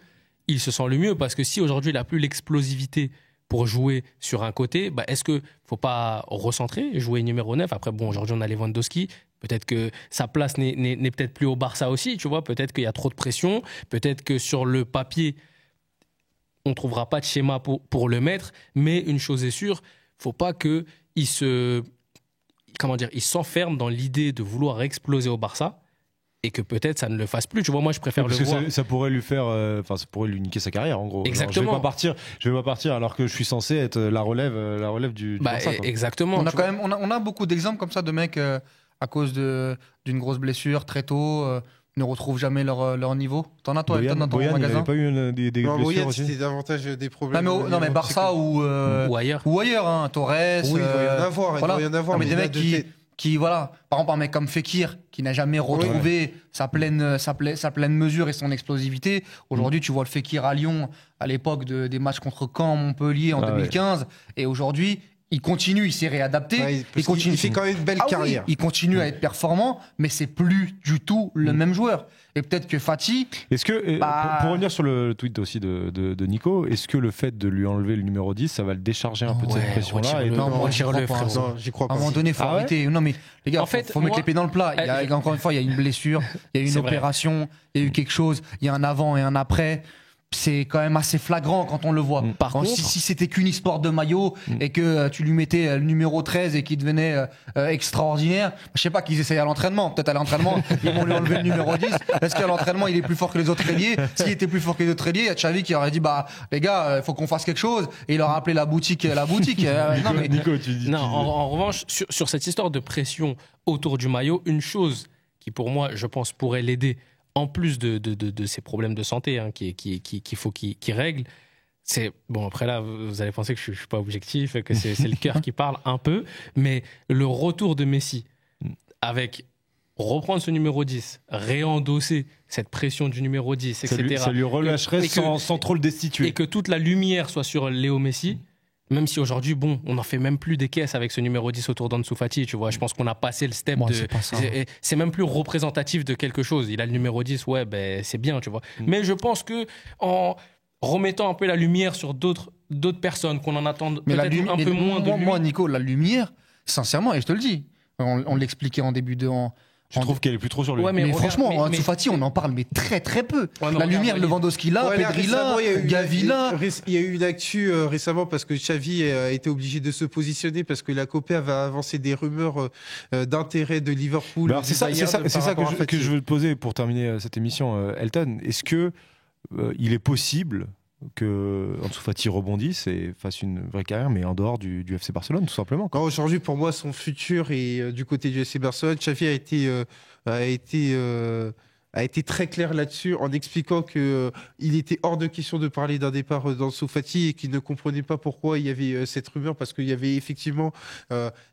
il se sent le mieux, parce que si aujourd'hui il n'a plus l'explosivité pour jouer sur un côté, est-ce qu'il ne faut pas recentrer, jouer numéro 9 ? Après, aujourd'hui, on a Lewandowski. Peut-être que sa place n'est peut-être plus au Barça aussi, tu vois. Peut-être qu'il y a trop de pression. Peut-être que sur le papier, on ne trouvera pas de schéma pour le mettre. Mais une chose est sûre, il ne faut pas qu'il s'enferme dans l'idée de vouloir exploser au Barça et que peut-être ça ne le fasse plus. Tu vois, moi, je préfère le voir. Ça pourrait lui faire, ça pourrait lui niquer sa carrière, en gros. Exactement. Genre, je vais pas partir alors que je suis censé être la relève du Barça, quoi. Exactement. On a beaucoup d'exemples comme ça de mecs à cause d'une grosse blessure très tôt. Ne retrouvent jamais leur niveau. T'en as toi, Elton, dans ton magasin ? Il n'avait pas eu des blessures aussi. C'était davantage des problèmes. Non mais Barça ou ailleurs. Ou ailleurs, hein, Torres. Oui, il doit y en avoir. Mais des mecs qui voilà, par exemple un mec comme Fekir qui n'a jamais retrouvé sa pleine mesure et son explosivité. Aujourd'hui, tu vois le Fekir à Lyon à l'époque des matchs contre Caen, Montpellier en 2015, et aujourd'hui il continue, il s'est réadapté. Ouais, il continue. il fait quand même une belle carrière. Oui, il continue à être performant, mais c'est plus du tout le même joueur. Et peut-être que Fati. Est-ce que, pour revenir sur le tweet aussi de Nico, est-ce que le fait de lui enlever le numéro 10, ça va le décharger un peu de cette pression-là Non, moi, j'y crois pas. Non, j'y crois À pas. un moment donné, il faut arrêter. Non, mais les gars, En fait, faut mettre moi- les pieds dans le plat. Encore une fois, il y a une blessure, il y a une C'est vrai. opération, il y a eu quelque chose, il y a un avant et un après. C'est quand même assez flagrant quand on le voit. Par contre- si c'était qu'une histoire de maillot et que tu lui mettais le numéro 13 et qu'il devenait extraordinaire, je sais pas qu'ils essayent à l'entraînement. Peut-être à l'entraînement, ils vont lui enlever le numéro 10. Est-ce qu'à l'entraînement, il est plus fort que les autres ailiers? S'il était plus fort que les autres ailiers, il y a Xavi qui aurait dit bah les gars, il faut qu'on fasse quelque chose. Et il aurait appelé la boutique. Non, mais Nico, tu dis. Non, en revanche, sur cette histoire de pression autour du maillot, une chose qui, pour moi, je pense, pourrait l'aider, en plus de ces problèmes de santé qu'il faut qu'il règle, c'est... Bon, après là, vous allez penser que je ne suis pas objectif, que c'est le cœur qui parle un peu, mais le retour de Messi, avec reprendre ce numéro 10, réendosser cette pression du numéro 10, etc. Ça lui relâcherait Et que- sans trop le destituer. Et que toute la lumière soit sur Léo Messi, même si aujourd'hui, bon, on n'en fait même plus des caisses avec ce numéro 10 autour d'Ansu Fati, tu vois. Je pense qu'on a passé le step Moi, de... c'est pas ça. C'est même plus représentatif de quelque chose. Il a le numéro 10, ouais, ben, c'est bien, tu vois. Mais je pense que en remettant un peu la lumière sur d'autres personnes, qu'on en attend Mais peut-être un peu moins de lui. moi, Nico, la lumière, sincèrement, et je te le dis, on l'expliquait en début de. Je trouve qu'elle est plus trop sur lui. Ouais, Mais, regarde, franchement, mais- Ansu Fati, on en parle, mais très très peu. Ouais, mais la regarde, lumière, Walid. Lewandowski là, Ouais, là, Pedri là, récemment, il y a eu- Gavi là. Il y a eu une actu récemment parce que Xavi a été obligé de se positionner parce que la Copé avait avancé des rumeurs d'intérêt de Liverpool. Alors, c'est du ça, Bayern c'est ça par rapport à Fati. que je veux te poser pour terminer cette émission, Elton. Est-ce que il est possible que Ansu Fati rebondisse et fasse une vraie carrière, mais en dehors du FC Barcelone, tout simplement, quoi. Non, aujourd'hui, pour moi, son futur est du côté du FC Barcelone. Xavi a été très clair là-dessus en expliquant que il était hors de question de parler d'un départ d'Ansu Fati et qu'il ne comprenait pas pourquoi il y avait cette rumeur parce qu'il y avait effectivement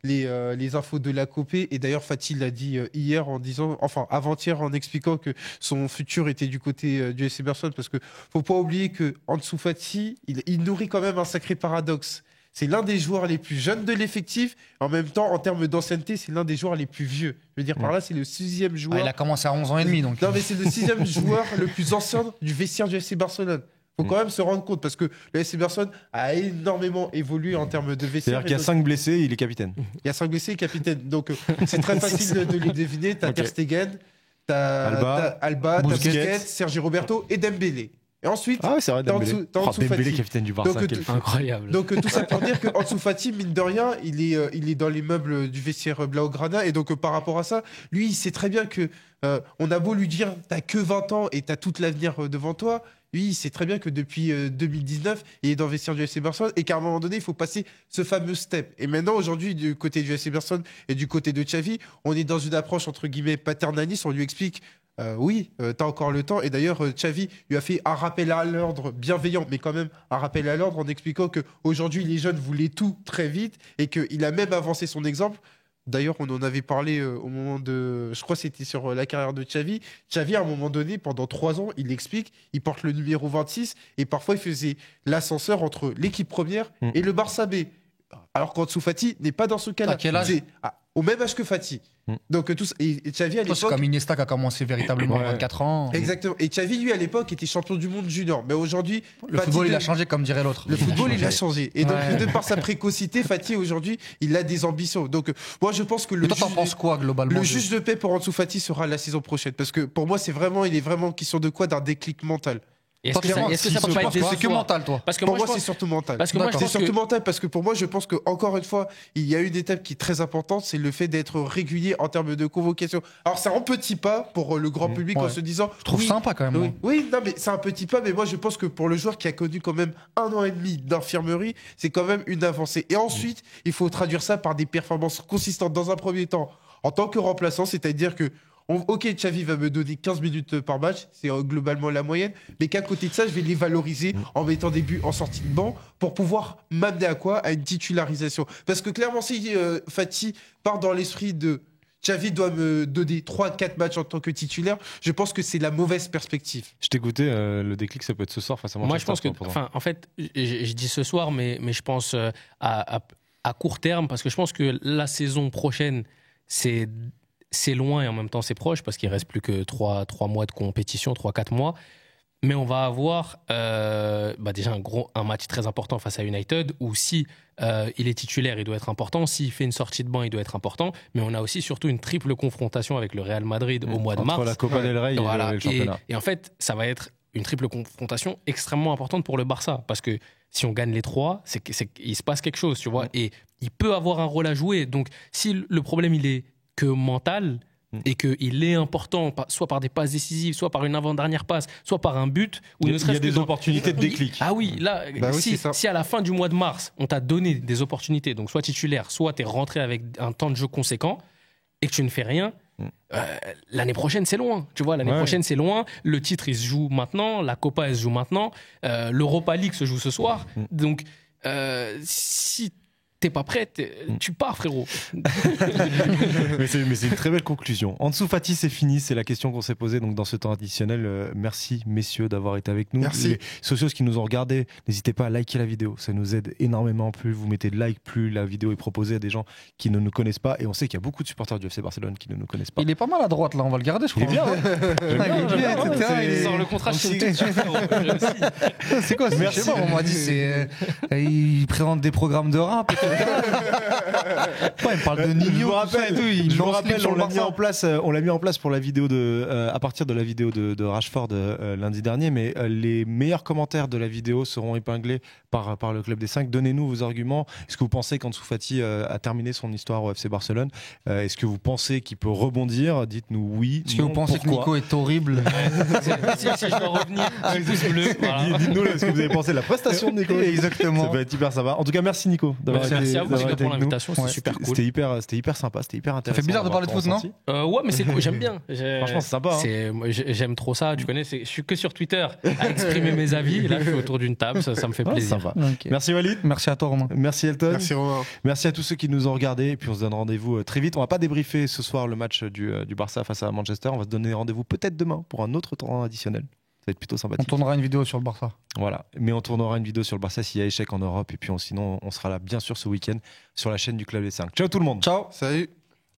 les infos de la Copé et d'ailleurs Fati l'a dit hier en disant, enfin avant-hier en expliquant que son futur était du côté du FC Barcelone parce que faut pas oublier que Ansu Fati il nourrit quand même un sacré paradoxe. C'est l'un des joueurs les plus jeunes de l'effectif. En même temps, en termes d'ancienneté, c'est l'un des joueurs les plus vieux. Je veux dire, par là, c'est le 6e joueur. Ah, il a commencé à 11 ans et demi. Donc. Non, mais c'est le 6e joueur le plus ancien du vestiaire du FC Barcelone. Faut quand même se rendre compte parce que le FC Barcelone a énormément évolué en termes de vestiaire. C'est-à-dire qu'il y a 5 blessés, il est capitaine. Il y a 5 blessés et capitaine. Donc, c'est très facile de les deviner. T'as Ter Stegen, t'as Alba, t'as Busquets, Sergi Roberto et Dembélé. Et ensuite, Ah ouais, c'est vrai, t'as Dembélé. Ansu Dembélé, Fati. capitaine du Barça. Donc, quel fou. Incroyable. Donc tout ça pour dire que Ansu Fati, mine de rien, il est dans les meubles du vestiaire Blaugrana et donc par rapport à ça, lui il sait très bien que on a beau lui dire t'as que 20 ans et t'as toute l'avenir devant toi, lui il sait très bien que depuis 2019 il est dans le vestiaire du FC Barcelone et qu'à un moment donné il faut passer ce fameux step. Et maintenant aujourd'hui du côté du FC Barcelone et du côté de Xavi, on est dans une approche entre guillemets paternaliste, on lui explique oui, t'as encore le temps. Et d'ailleurs, Xavi lui a fait un rappel à l'ordre bienveillant, mais quand même un rappel à l'ordre en expliquant qu'aujourd'hui, les jeunes voulaient tout très vite et qu'il a même avancé son exemple. D'ailleurs, on en avait parlé au moment de... Je crois que c'était sur la carrière de Xavi. Xavi, à un moment donné, pendant 3 ans, il explique, il porte le numéro 26 et parfois, il faisait l'ascenseur entre l'équipe première et le Barça B. Alors qu'Ansu Fati n'est pas dans ce cas-là. À quel âge ? C'est au même âge que Fati. Donc, et Xavi, à C'est l'époque... comme Iniesta qui a commencé véritablement à 24 ans. Exactement. Et Xavi, lui, à l'époque, était champion du monde junior. Mais aujourd'hui, Le Fati, football, il a changé, comme dirait l'autre. Le football, il a changé. Et donc, Ouais. de par sa précocité, Fati, aujourd'hui, il a des ambitions. Donc, moi, je pense que Mais toi, t'en penses quoi, globalement le de- juge de paix pour Ansu Fati sera la saison prochaine. Parce que pour moi, il est vraiment question de quoi? D'un déclic mental. Est-ce que ça peut pas être C'est que décevant mental, toi. Parce que Pour moi, moi, je c'est pense... surtout mental. Parce que moi, je C'est pense surtout que... mental parce que pour moi, je pense que encore une fois, il y a une étape qui est très importante, c'est le fait d'être régulier en termes de convocation. Alors, c'est un petit pas pour le grand public en Ouais. se disant. Je trouve oui, sympa quand même. Oui, moi. oui, non, mais c'est un petit pas, mais moi je pense que pour le joueur qui a connu quand même 1 an et demi d'infirmerie, c'est quand même une avancée. Et ensuite, il faut traduire ça par des performances consistantes dans un premier temps en tant que remplaçant, c'est-à-dire que ok, Xavi va me donner 15 minutes par match, c'est globalement la moyenne, mais qu'à côté de ça, je vais les valoriser en mettant des buts en sortie de banc pour pouvoir m'amener à quoi? À une titularisation. Parce que clairement, si Fati part dans l'esprit de Xavi doit me donner 3-4 matchs en tant que titulaire, je pense que c'est la mauvaise perspective. Je t'écoutais, le déclic, ça peut être ce soir face à Manchester. Moi, je pense que, pour toi. enfin, en fait, je dis ce soir, mais je pense à court terme, parce que je pense que la saison prochaine, c'est loin et en même temps c'est proche, parce qu'il reste plus que 3 mois de compétition, 3-4 mois. Mais on va avoir déjà un match très important face à United, où si il est titulaire, il doit être important. S'il fait une sortie de banc, il doit être important. Mais on a aussi surtout une triple confrontation avec le Real Madrid au mois de mars. Entre la Copa del Rey et le championnat. Et en fait, ça va être une triple confrontation extrêmement importante pour le Barça. Parce que si on gagne les 3, il se passe quelque chose, tu vois. Et il peut avoir un rôle à jouer. Donc, si le problème, il est que mental, et qu'il est important, soit par des passes décisives, soit par une avant-dernière passe, soit par un but, ou il y a des opportunités de déclic. Ah oui, là, si à la fin du mois de mars, on t'a donné des opportunités, donc soit titulaire, soit tu es rentré avec un temps de jeu conséquent, et que tu ne fais rien, l'année prochaine, c'est loin. Tu vois, l'année prochaine, c'est loin. Le titre, il se joue maintenant. La Copa, elle se joue maintenant. L'Europa League se joue ce soir. Donc, si t'es pas prêt, tu pars, frérot. mais c'est une très belle conclusion. Ansu Fati, c'est fini. C'est la question qu'on s'est posée donc, dans ce temps additionnel. Merci, messieurs, d'avoir été avec nous. Merci. Les socios qui nous ont regardés, n'hésitez pas à liker la vidéo. Ça nous aide énormément. Plus vous mettez de likes, plus la vidéo est proposée à des gens qui ne nous connaissent pas. Et on sait qu'il y a beaucoup de supporters du FC Barcelone qui ne nous connaissent pas. Il est pas mal à droite, là. On va le garder, je crois. Il est bien. J'aime bien, Il sort le contrat chez C'est quoi? Je sais pas, on m'a dit, il présente des programmes de rap. Ouais, il parle de Nino. Je vous rappelle, on l'a mis en place pour la vidéo à partir de la vidéo de Rashford lundi dernier, mais les meilleurs commentaires de la vidéo seront épinglés par le Club des 5. Donnez-nous vos arguments. Est-ce que vous pensez qu'Ansu Fati a terminé son histoire au FC Barcelone? Est-ce que vous pensez qu'il peut rebondir? Dites-nous oui. Est-ce que vous pensez que Nico est horrible? Si je dois revenir, petit pouce bleu. Voilà. Dites-nous ce que vous avez pensé de la prestation de Nico. Exactement. Ça va être hyper sympa. En tout cas, merci Nico d'avoir été Merci à vous avec pour nous. l'invitation, c'était super cool. C'était hyper sympa, c'était hyper intéressant. Ça fait bizarre de parler de foot, non? Ouais, mais c'est cool, j'aime bien. Franchement, c'est sympa. Moi, j'aime trop ça, tu connais. Je suis que sur Twitter à exprimer mes avis. Et là, je suis autour d'une table, ça me fait plaisir. Sympa. Okay. Merci Walid. Merci à toi, Romain. Merci Elton. Merci Romain. Merci à tous ceux qui nous ont regardés. Et puis on se donne rendez-vous très vite. On va pas débriefer ce soir le match du Barça face à Manchester. On va se donner rendez-vous peut-être demain pour un autre temps additionnel. Ça va être plutôt sympathique. On tournera une vidéo sur le Barça. Voilà, mais on tournera une vidéo sur le Barça s'il y a échec en Europe. Et puis sinon, on sera là bien sûr ce week-end sur la chaîne du Club des 5. Ciao tout le monde. Ciao. Salut.